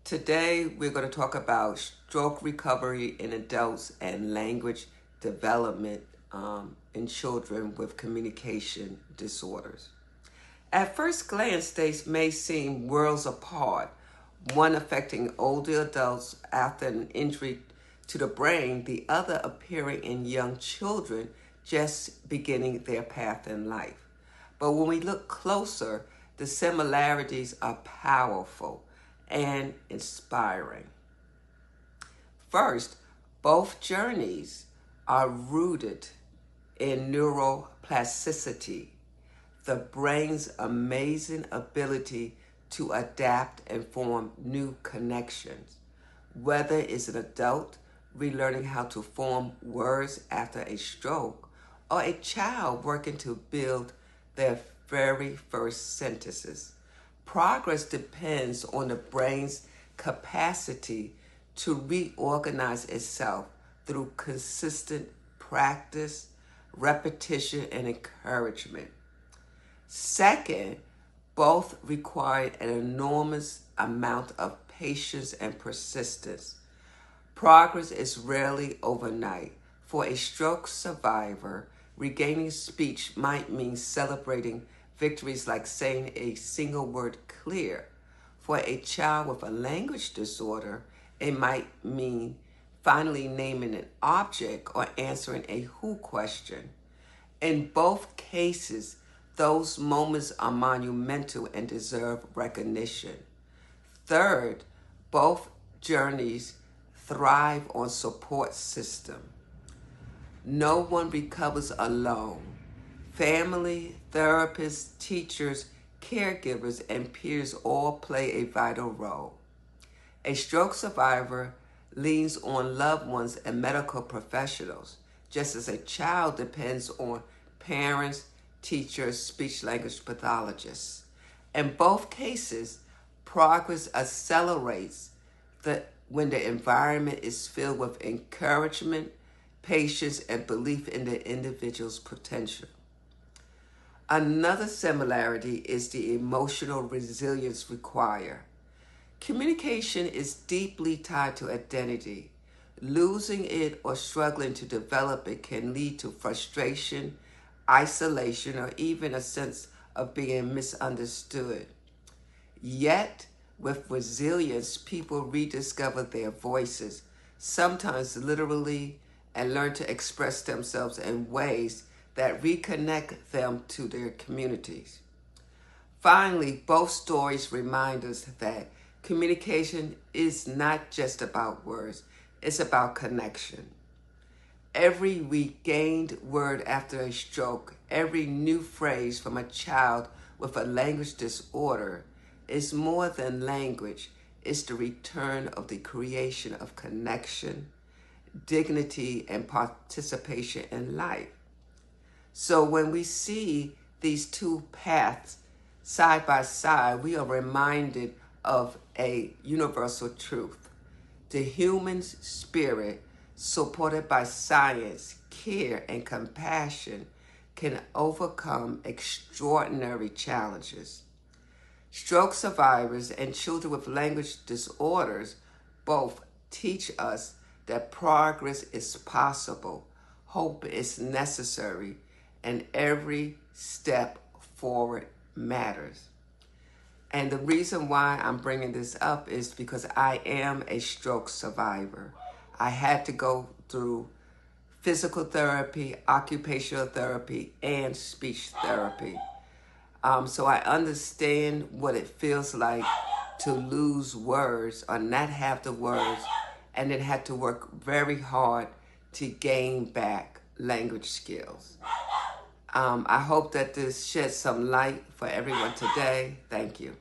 Today, we're going to talk about stroke recovery in adults and language development in children with communication disorders. At first glance, they may seem worlds apart, one affecting older adults after an injury to the brain, the other appearing in young children just beginning their path in life. But when we look closer, the similarities are powerful and inspiring. First, both journeys are rooted in neuroplasticity, the brain's amazing ability to adapt and form new connections. Whether it's an adult relearning how to form words after a stroke, or a child working to build their very first sentences. Progress depends on the brain's capacity to reorganize itself through consistent practice, repetition, and encouragement. Second, both require an enormous amount of patience and persistence. Progress is rarely overnight. For a stroke survivor, regaining speech might mean celebrating victories like saying a single word clear. For a child with a language disorder, it might mean finally naming an object or answering a who question. In both cases, those moments are monumental and deserve recognition. Third, both journeys thrive on support system. No one recovers alone. Family, therapists, teachers, caregivers, and peers all play a vital role. A stroke survivor leans on loved ones and medical professionals, just as a child depends on parents, teachers, speech-language pathologists. In both cases, progress accelerates when the environment is filled with encouragement, patience, and belief in the individual's potential. Another similarity is the emotional resilience required. Communication is deeply tied to identity. Losing it or struggling to develop it can lead to frustration, isolation, or even a sense of being misunderstood. Yet, with resilience, people rediscover their voices, sometimes literally, and learn to express themselves in ways that reconnect them to their communities. Finally, both stories remind us that communication is not just about words, it's about connection. Every regained word after a stroke, every new phrase from a child with a language disorder is more than language. It's the return of the creation of connection, dignity, and participation in life. So when we see these two paths side by side, we are reminded of a universal truth. The human spirit, supported by science, care, and compassion, can overcome extraordinary challenges. Stroke survivors and children with language disorders both teach us that progress is possible, hope is necessary, and every step forward matters. And the reason why I'm bringing this up is because I am a stroke survivor. I had to go through physical therapy, occupational therapy, and speech therapy. So I understand what it feels like to lose words or not have the words, and then have to work very hard to gain back language skills. I hope that this sheds some light for everyone today. Thank you.